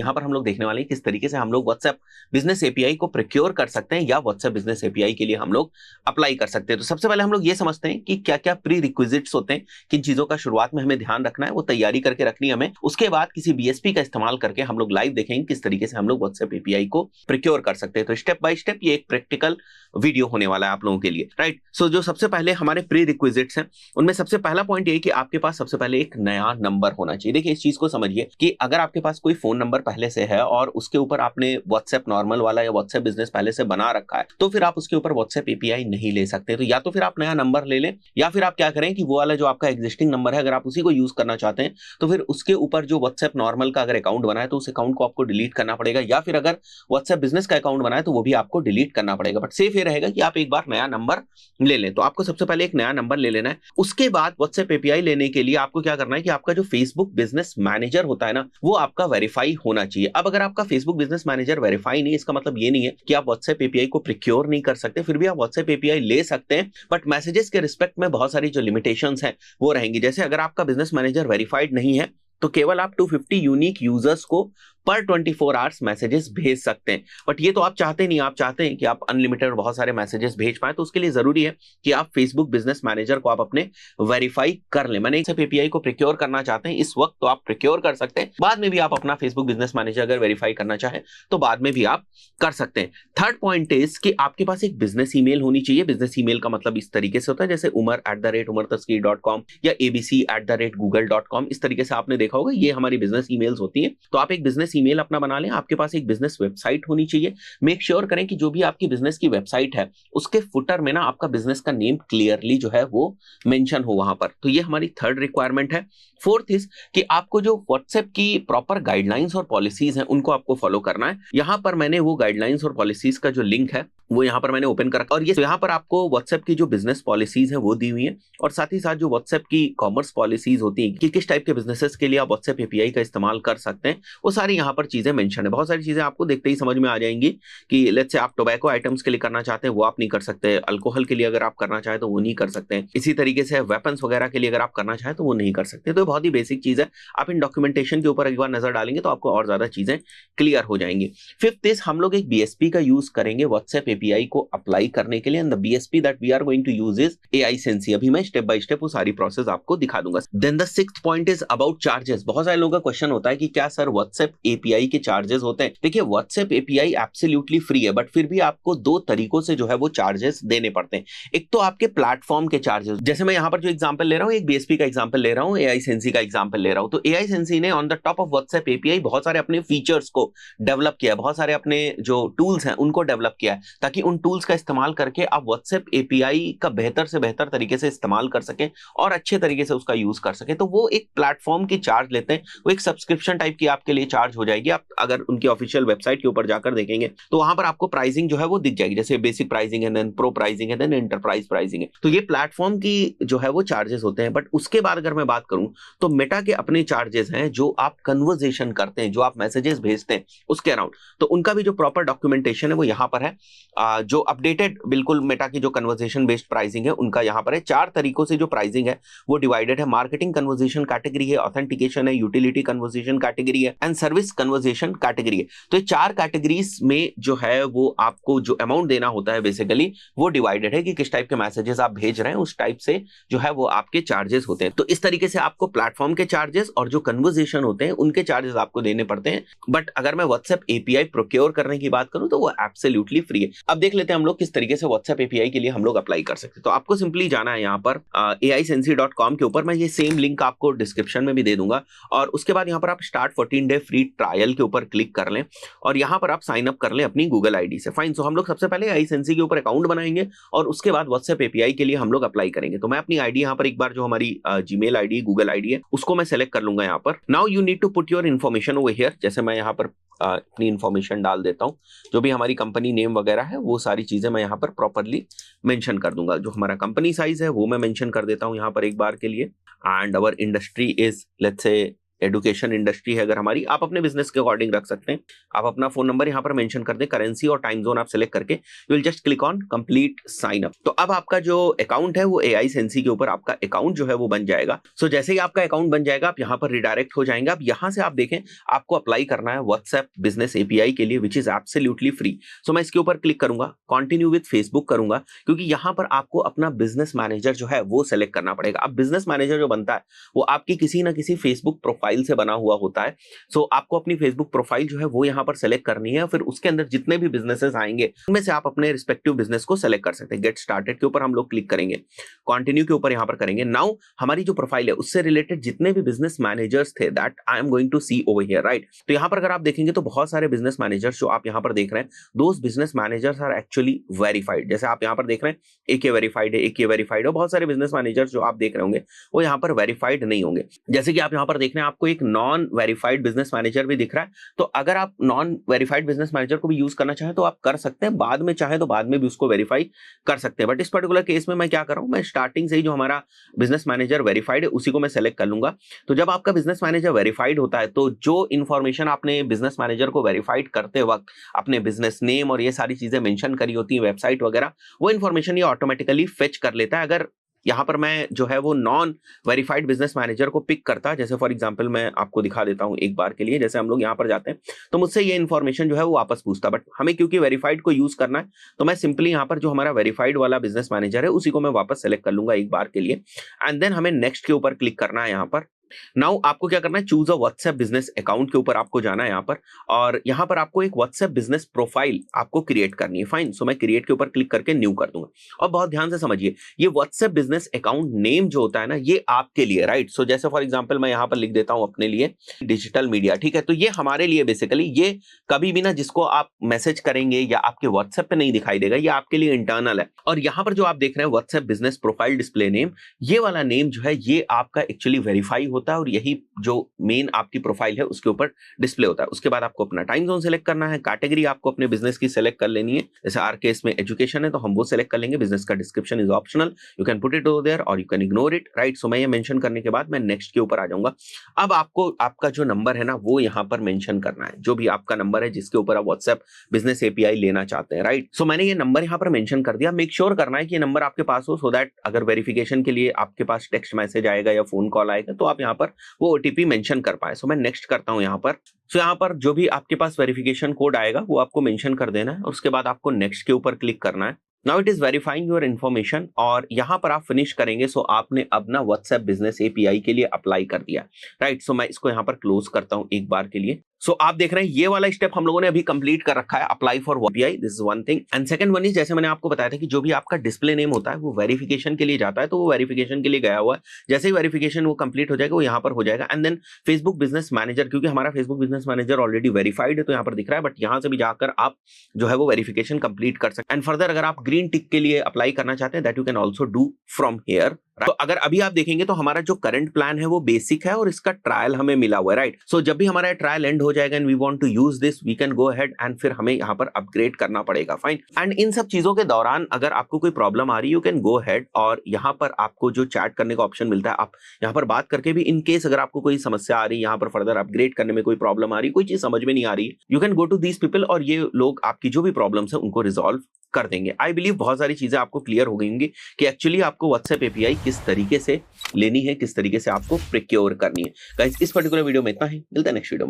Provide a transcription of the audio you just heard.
यहाँ पर हम लोग देखने वाले हैं किस तरीके से हम लोग व्हाट्सएप बिजनेस एपीआई को प्रोक्योर कर सकते हैं या व्हाट्सएप बिजनेस एपीआई के लिए हम लोग अप्लाई कर सकते हैं। तो सबसे पहले हम लोग ये समझते हैं कि क्या क्या प्री रिक्विजिट्स होते हैं, किन चीजों का शुरुआत में हमें ध्यान रखना है, वो तैयारी करके रखनी है हमें। उसके बाद किसी बीएसपी का इस्तेमाल करके हम लोग लाइव देखेंगे किस तरीके से हम लोग व्हाट्सएप एपीआई को प्रोक्योर कर सकते हैं। तो स्टेप बाय स्टेप ये एक प्रैक्टिकल वीडियो होने वाला है आप लोगों के लिए, राइट। सो जो सबसे पहले हमारे प्री रिक्विजिट्स हैं उनमें सबसे पहला पॉइंट ये कि आपके पास सबसे पहले एक नया नंबर होना चाहिए। देखिए इस चीज को समझिए कि अगर आपके पास कोई फोन नंबर पहले से है और उसके ऊपर आपने व्हाट्सएप नॉर्मल वाला या व्हाट्सएप बिजनेस पहले से बना रखा है तो फिर आप उसके ऊपर व्हाट्सएप एपीआई नहीं ले सकते। तो या तो फिर आप नया नंबर ले लें या फिर आप क्या करें कि वो वाला जो आपका एग्जिस्टिंग नंबर है अगर आप उसी को यूज करना चाहते हैं तो फिर उसके ऊपर जो व्हाट्सएप नॉर्मल का अगर अकाउंट बना है तो उस अकाउंट को आपको डिलीट करना पड़ेगा, या फिर अगर व्हाट्सएप बिजनेस का अकाउंट बना है तो वो भी आपको डिलीट करना पड़ेगा। बट सेफ ये रहेगा कि आप एक बार नया नंबर ले लें। तो आपको सबसे पहले एक नया नंबर ले लेना है। उसके बाद व्हाट्सएप एपीआई लेने के लिए आपको क्या करना है कि आपका जो फेसबुक बिजनेस मैनेजर होता है ना वो आपका वेरीफाई होना चाहिए। अब अगर आपका फेसबुक बिजनेस मैनेजर वेरीफाई नहीं, इसका मतलब ये नहीं है कि आप व्हाट्सएप एपीआई को प्रोक्योर नहीं कर सकते, फिर भी आप व्हाट्सएप एपीआई ले सकते हैं। बट मैसेजेस के रिस्पेक्ट में बहुत सारी जो लिमिटेशंस हैं वो रहेंगी। जैसे अगर आपका बिजनेस मैनेजर वेरीफाइड नहीं है तो केवल आप 250 यूनिक यूजर्स को पर 24 आवर्स मैसेजेस भेज सकते हैं। बट ये तो आप चाहते नहीं, आप चाहते हैं कि आप अनलिमिटेड बहुत सारे मैसेजेस भेज पाए। तो उसके लिए जरूरी है कि आप फेसबुक बिजनेस मैनेजर को आप अपने वेरीफाई कर लें। मैंने इस एपीआई को प्रोक्योर करना चाहते हैं इस वक्त तो आप प्रोक्योर कर सकते हैं, बाद में भी आप अपना फेसबुक बिजनेस मैनेजर अगर वेरीफाई करना चाहें तो बाद में भी आप कर सकते हैं। थर्ड पॉइंट इज कि आपके पास एक बिजनेस ईमेल होनी चाहिए। बिजनेस ईमेल का मतलब इस तरीके से होता है जैसे umar@umartasveer.com या abc@google.com। इस तरीके से आपने देखा होगा ये हमारी बिजनेस ईमेल्स होती है। तो आप एक बिजनेस ईमेल अपना बना लें। आपके पास एक बिजनेस वेबसाइट होनी चाहिए। मेक श्योर करें कि जो भी आपकी बिजनेस की वेबसाइट है उसके फुटर में ना आपका बिजनेस का नेम क्लियरली जो है वो मेंशन हो वहां पर। तो ये हमारी थर्ड रिक्वायरमेंट है। फोर्थ इज कि आपको जो व्हाट्सएप की प्रॉपर गाइडलाइंस और पॉलिसीज हैं उनको आपको फॉलो करना है। यहां पर मैंने वो गाइडलाइंस और पॉलिसीज का जो लिंक है वो यहाँ पर मैंने ओपन कर रखा और ये यहाँ पर आपको व्हाट्सएप की जो बिजनेस पॉलिसीज है वो दी हुई है और साथ ही साथ जो व्हाट्सएप की कॉमर्स पॉलिसीज होती है कि किस टाइप के बिजनेसेस के लिए आप व्हाट्सएप एपीआई का इस्तेमाल कर सकते हैं वो सारी यहाँ पर चीजें मेंशन है। बहुत सारी चीजें आपको देखते ही समझ में आ जाएंगी कि लेट्स से आप टोबैको आइटम्स के लिए करना चाहते हैं वो आप नहीं कर सकते, अल्कोहल के लिए अगर आप करना चाहें तो वो नहीं कर सकते हैं, इसी तरीके से वेपन्स वगैरह के लिए अगर आप करना चाहें तो वो नहीं कर सकते। तो बहुत ही बेसिक चीज है। आप इन डॉक्यूमेंटेशन के ऊपर एक बार नजर डालेंगे तो आपको और ज्यादा चीजें क्लियर हो जाएंगी। फिफ्थ इज हम लोग एक बीएसपी का यूज करेंगे व्हाट्सएप एपीआई को अप्लाई करने के लिए and the BSP that we are going to use is AiSensy. अभी मैं स्टेप बाय स्टेप वो सारी प्रोसेस आपको दिखा दूंगा। Then the sixth point is about charges. बहुत सारे लोगों का क्वेश्चन होता है कि क्या सर व्हाट्सएप एपीआई के चार्जेस होते हैं। देखिए व्हाट्सएप एपीआई एब्सोल्युटली फ्री है बट फिर भी आपको दो तरीकों से जो है वो चार्जेस देने पड़ते हैं। एक तो आपके प्लेटफॉर्म के चार्जेस, जैसे मैं यहां पर जो एग्जांपल ले रहा हूं एक बीएसपी का एग्जांपल ले रहा हूं, एआई सेंसी का एग्जांपल ले रहा हूं। तो एआई सेंसी ने on the top of WhatsApp API बहुत सारे अपने फीचर्स को डेवलप किया है, बहुत सारे अपने जो टूल्स हैं उनको डेवलप किया है ताकि उन टूल्स का इस्तेमाल करके आप व्हाट्सएप एपीआई का बेहतर से बेहतर तरीके से इस्तेमाल कर सकें और अच्छे तरीके से उसका यूज कर सकें। तो वो एक प्लेटफॉर्म की चार्ज लेते हैं, वो एक सब्सक्रिप्शन टाइप की आपके लिए चार्ज हो जाएगी। आप अगर उनकी ऑफिशियल वेबसाइट के ऊपर जाकर देखेंगे तो वहां पर आपको प्राइसिंग जो है वो दिख जाएगी, जैसे बेसिक प्राइसिंग है, देन प्रो प्राइसिंग है, देन एंटरप्राइज प्राइसिंग है। तो ये प्लेटफॉर्म की जो है वो चार्जेस होते हैं। बट उसके बाद अगर मैं बात करूं तो मेटा के अपने चार्जेस हैं जो आप कन्वर्सेशन करते हैं, जो आप मैसेजेस भेजते हैं उसके अराउंड, तो उनका भी जो प्रॉपर डॉक्यूमेंटेशन है वो यहाँ पर है। जो अपडेटेड बिल्कुल मेटा की जो कन्वर्सेशन बेस्ड प्राइसिंग है उनका यहाँ पर है। चार तरीकों से जो प्राइसिंग है वो डिवाइडेड है। मार्केटिंग कन्वर्सेशन कैटेगरी है, ऑथेंटिकेशन है, यूटिलिटी कन्वर्सेशन कैटेगरी है एंड सर्विस कन्वर्सेशन कैटेगरी है। तो ये चार कैटेगरीज में जो है वो आपको जो अमाउंट देना होता है बेसिकली वो डिवाइडेड है कि किस टाइप के मैसेजेस आप भेज रहे हैं उस टाइप से जो है वो आपके चार्जेस होते हैं। तो इस तरीके से आपको प्लेटफॉर्म के चार्जेस और जो कन्वर्सेशन होते हैं उनके चार्जेस आपको देने पड़ते हैं। बट अगर मैं व्हाट्सएप एपीआई प्रोक्योर करने की बात करूं तो वो एब्सोल्युटली फ्री है। अब देख लेते हैं हम लोग किस तरीके से व्हाट्सएप एपीआई के लिए हम लोग अप्लाई कर सकते हैं। तो आपको सिंपली जाना है यहाँ पर aisensi.com के ऊपर, मैं ये सेम लिंक आपको डिस्क्रिप्शन में भी दे दूंगा और उसके बाद यहाँ पर आप स्टार्ट 14 डे फ्री ट्रायल के ऊपर क्लिक कर लें और यहाँ पर आप साइन अप कर लें अपनी गूगल आईडी से। फाइन। सो हम लोग सबसे पहले aisensi के ऊपर अकाउंट बनाएंगे और उसके बाद व्हाट्सएप एपीआई के लिए हम लोग अप्लाई करेंगे। तो मैं अपनी आईडी यहाँ पर एक बार जो हमारी जीमेल आईडी गूगल आईडी है उसको मैं सेलेक्ट कर लूंगा यहाँ पर। Now you need to put your information over here. जैसे मैं यहाँ पर अपनी इन्फॉर्मेशन डाल देता हूँ, जो भी हमारी कंपनी नेम वगैरह है वो सारी चीजें मैं यहाँ पर प्रॉपरली मेंशन कर दूंगा। जो हमारा कंपनी साइज है वो मैं मेंशन कर देता हूँ यहाँ पर एक बार के लिए। And our industry is let's say education industry है अगर हमारी, आप अपने बिजनेस के अकॉर्डिंग रख सकते हैं। आप अपना फोन नंबर यहाँ पर मेंशन कर दें, करेंसी और टाइम जोन आप सिलेक्ट करके you will just click on complete sign up. तो अब आपका जो अकाउंट है वो AI सेंसी के ऊपर आपका अकाउंट जो है वो बन जाएगा। सो जैसे ही आपका अकाउंट बन जाएगा आप यहाँ पर रिडायरेक्ट हो जाएंगे। अब यहाँ से आप देखें आपको अप्लाई करना है व्हाट्सएप बिजनेस API के लिए विच इज एब्सोल्युटली फ्री। सो मैं इसके ऊपर क्लिक करूंगा, कंटिन्यू विद फेसबुक करूंगा, क्योंकि यहाँ पर आपको अपना बिजनेस मैनेजर जो है वो सेलेक्ट करना पड़ेगा। अब बिजनेस मैनेजर जो बनता है वो आपकी किसी ना किसी फेसबुक प्रोफाइल से बना हुआ होता है। सो आपको अपनी फेसबुक प्रोफाइल जो है वो यहाँ पर सेलेक्ट करनी है, फिर उसके अंदर जितने भी बिजनेसेस आएंगे उनमें से आप अपने रिस्पेक्टिव बिजनेस को सेलेक्ट कर सकते हैं। गेट स्टार्टेड के ऊपर हम लोग क्लिक करेंगे, कंटिन्यू के ऊपर यहाँ पर करेंगे। नाउ हमारी जो प्रोफाइल है उससे रिलेटेड जितने भी बिजनेस मैनेजर्स थे that I am going to see over here, right. तो यहाँ पर अगर आप देखेंगे तो बहुत सारे बिजनेस मैनेजर्स जो आप यहाँ पर देख रहे हैं, those business managers are actually verified. जैसे आप यहाँ पर देख रहे हैं AK वेरीफाइड है, AK वेरीफाइड है। बहुत सारे बिजनेस मैनेजर्स जो आप देख रहे होंगे वो यहाँ पर वेरीफाइड नहीं होंगे। जैसे कि आप यहाँ पर देख रहे हैं आपको एक नॉन वेरीफाइड बिजनेस मैनेजर भी दिख रहा है। तो अगर आप नॉन वेरीफाइड बिजनेस मैनेजर को भी यूज करना चाहें तो आप कर सकते हैं, बाद में चाहे तो बाद में भी उसको वेरीफाई कर सकते हैं। बट इस पर्टिकुलर केस में मैं क्या कर रहा हूं, मैं स्टार्टिंग से ही जो हमारा बिजनेस मैनेजर वेरीफाइड है उसी को मैं सेलेक्ट कर लूंगा। तो जब आपका बिजनेस मैनेजर वेरीफाइड होता है तो जो इन्फॉर्मेशन आपने बिजनेस मैनेजर को वेरीफाइड करते वक्त अपने बिजनेस नेम और ये सारी चीजें मेंशन करी होती है, वेबसाइट वगैरह, वो इन्फॉर्मेशन ये ऑटोमेटिकली फेच कर लेता है। अगर यहाँ पर मैं जो है वो नॉन वेरीफाइड बिजनेस मैनेजर को पिक करता, जैसे फॉर एग्जांपल मैं आपको दिखा देता हूँ एक बार के लिए। जैसे हम लोग यहाँ पर जाते हैं तो मुझसे ये इन्फॉर्मेशन जो है वो वापस पूछता, बट हमें क्योंकि वेरीफाइड को यूज करना है तो मैं सिंपली यहाँ पर जो हमारा वेरीफाइड वाला बिजनेस मैनेजर है उसी को मैं वापस सेलेक्ट कर लूंगा एक बार के लिए। एंड देन हमें नेक्स्ट के ऊपर क्लिक करना है। यहाँ पर नाउ आपको क्या करना है, choose a WhatsApp business account के ऊपर आपको जाना है यहाँ पर, और यहाँ पर आपको एक व्हाट्सएप बिजनेस प्रोफाइल आपको क्रिएट करनी है। फाइन, सो मैं क्रिएट के ऊपर क्लिक करके न्यू कर दूंगा। और बहुत ध्यान से समझिए, ये व्हाट्सएप बिजनेस अकाउंट नेम जो होता है ना ये आपके लिए, राइट। सो जैसे फॉर एग्जाम्पल मैं यहाँ पर लिख देता हूँ अपने लिए डिजिटल मीडिया, ठीक है। तो ये हमारे लिए बेसिकली, ये कभी भी ना जिसको आप मैसेज करेंगे या आपके व्हाट्सएप पे नहीं दिखाई देगा, ये आपके लिए इंटरनल है। और यहाँ पर जो आप देख रहे हैं WhatsApp business profile display name, ये वाला नेम जो है ये आपका एक्चुअली वेरीफाई होता है और यही जो मेन आपकी प्रोफाइल है उसके ऊपर डिस्प्ले होता है। उसके बाद आपको अपना टाइम जोन सेलेक्ट करना है, कैटेगरी आपको अपने बिजनेस की सेलेक्ट कर लेनी है। जैसे आर केस में एजुकेशन है तो हम वो सेलेक्ट कर लेंगे। बिजनेस का description is optional, you can put it over there और you can ignore it, right. So मैं ये मेंशन करने के बाद मैं नेक्स्ट के ऊपर आ जाऊंगा। अब आपको आपका जो नंबर है ना वो यहाँ पर मेंशन करना है, जो भी आपका नंबर है जिसके ऊपर आप व्हाट्सएप बिजनेस API लेना चाहते हैं, राइट। सो मैंने ये नंबर यहाँ पर मेंशन कर दिया। मेक श्योर करना है कि ये नंबर आपके पास हो, सो दैट अगर वेरिफिकेशन के लिए आपके पास टेक्स्ट मैसेज आएगा या फोन कॉल आएगा तो आप यहाँ पर वो OTP मेंशन कर पाए। सो मैं नेक्स्ट करता हूं यहाँ पर। सो यहाँ पर जो भी आपके पास वेरिफिकेशन कोड आएगा वो आपको मेंशन कर देना है और उसके बाद आपको नेक्स्ट के ऊपर क्लिक करना है। Now it is verifying your information और यहाँ पर आप फिनिश करेंगे। सो आपने अब ना व्हाट्सएप बिजनेस API के लिए अप्लाई कर दिया, राइट। सो मैं इसको यहाँ पर क्लोज करता हूँ एक बार के लिए। सो आप देख रहे हैं ये वाला स्टेप हम लोगों ने अभी कंप्लीट कर रखा है, apply for API, this is one thing. And second one is, जैसे मैंने आपको बताया था कि जो भी आपका डिस्प्ले नेम होता है वो वेरिफिकेशन के लिए जाता है, तो वो वेरिफिकेशन के लिए गया हुआ है। जैसे ही वेरिफिकेशन वो कंप्लीट हो जाएगा वो यहाँ पर हो जाएगा। And then Facebook business manager, क्योंकि हमारा Facebook business manager already verified है तो यहाँ पर दिख रहा है, बट यहाँ से भी जाकर आप जो है वो वेरिफिकेशन कंप्लीट कर सकते हैं। एंड फर्दर अगर आप ग्रीन टिक के लिए अप्लाई करना चाहते हैं that you can also do from here. तो अगर अभी आप देखेंगे तो हमारा जो करंट प्लान है वो बेसिक है और इसका ट्रायल हमें मिला हुआ है, राइट। सो जब भी हमारा ट्रायल एंड हो जाएगा and we want to use this, we can go ahead and फिर हमें यहाँ पर अपग्रेड करना पड़ेगा, फाइन। एंड इन सब चीजों के दौरान अगर आपको कोई प्रॉब्लम आ रही है यू कैन गो अहेड और यहाँ पर आपको जो चैट करने का ऑप्शन मिलता है, आप यहाँ पर बात करके भी इन केस अगर आपको कोई समस्या आ रही है, यहाँ पर फर्दर अपग्रेड करने में कोई प्रॉब्लम आ रही है, कोई चीज समझ में नहीं आ रही है, you can go to these people और ये लोग आपकी जो भी प्रॉब्लम्स है उनको रिजॉल्व कर देंगे। आई बिलीव बहुत सारी चीजें आपको क्लियर हो गई होंगी कि एक्चुअली आपको व्हाट्सएप API किस तरीके से लेनी है, किस तरीके से आपको प्रोक्योर करनी है। गाइस इस पर्टिकुलर वीडियो में इतना ही, मिलता है नेक्स्ट वीडियो में।